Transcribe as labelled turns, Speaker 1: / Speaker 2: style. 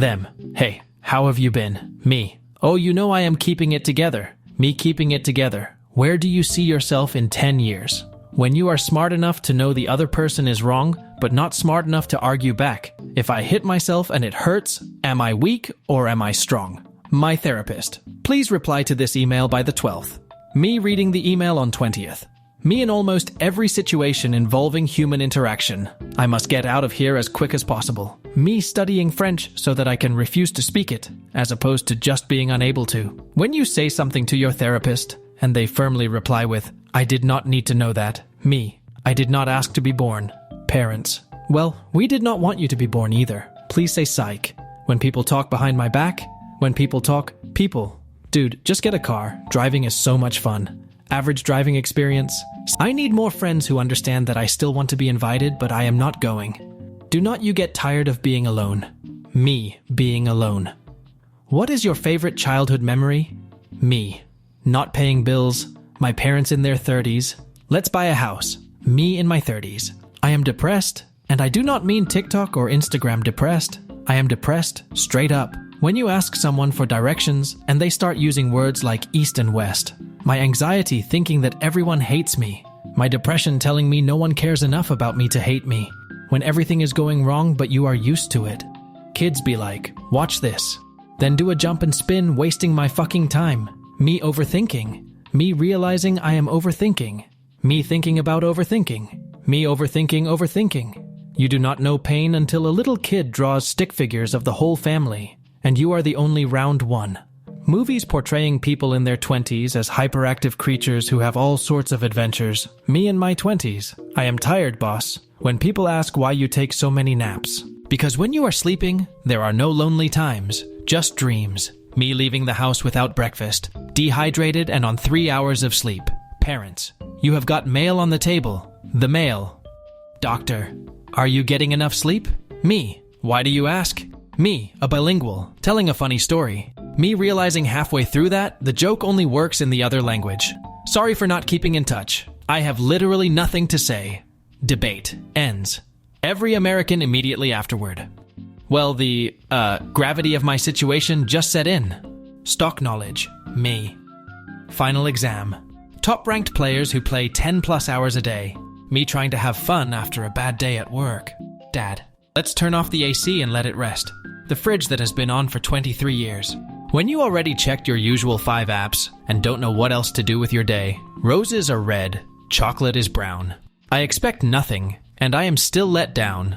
Speaker 1: Them. Hey, how have you been? Me. Oh, you know I am keeping it together. Me keeping it together. Where do you see yourself in 10 years? When you are smart enough to know the other person is wrong, but not smart enough to argue back. If I hit myself and it hurts, am I weak or am I strong? My therapist. Please reply to this email by the 12th. Me reading the email on 20th. Me in almost every situation involving human interaction. I must get out of here as quick as possible. Me studying French so that I can refuse to speak it, as opposed to just being unable to. When you say something to your therapist, and they firmly reply with, I did not need to know that. Me. I did not ask to be born. Parents. Well, we did not want you to be born either. Please say psych. When people talk behind my back, when people talk, people. Dude, just get a car. Driving is so much fun. Average driving experience. I need more friends who understand that I still want to be invited, but I am not going. Do not you get tired of being alone. Me being alone. What is your favorite childhood memory? Me. Not paying bills. My parents in their 30s. Let's buy a house. Me in my 30s. I am depressed, and I do not mean TikTok or Instagram depressed. I am depressed, straight up. When you ask someone for directions, and they start using words like east and west. My anxiety thinking that everyone hates me. My depression telling me no one cares enough about me to hate me. When everything is going wrong but you are used to it. Kids be like, watch this. Then do a jump and spin, wasting my fucking time. Me overthinking. Me realizing I am overthinking. Me thinking about overthinking. Me overthinking. You do not know pain until a little kid draws stick figures of the whole family, and you are the only round one. Movies portraying people in their 20s as hyperactive creatures who have all sorts of adventures. Me in my 20s. I am tired, boss. When people ask why you take so many naps. Because when you are sleeping, there are no lonely times, just dreams. Me leaving the house without breakfast, dehydrated and on 3 hours of sleep. Parents. You have got mail on the table. The mail. Doctor. Are you getting enough sleep? Me. Why do you ask? Me, a bilingual, telling a funny story. Me realizing halfway through that, the joke only works in the other language. Sorry for not keeping in touch. I have literally nothing to say. Debate. Ends. Every American immediately afterward. Well, the, gravity of my situation just set in. Stock knowledge. Me. Final exam. Top-ranked players who play 10+ hours a day. Me trying to have fun after a bad day at work. Dad. Let's turn off the AC and let it rest. The fridge that has been on for 23 years. When you already checked your usual 5 apps and don't know what else to do with your day, roses are red, chocolate is brown. I expect nothing, and I am still let down.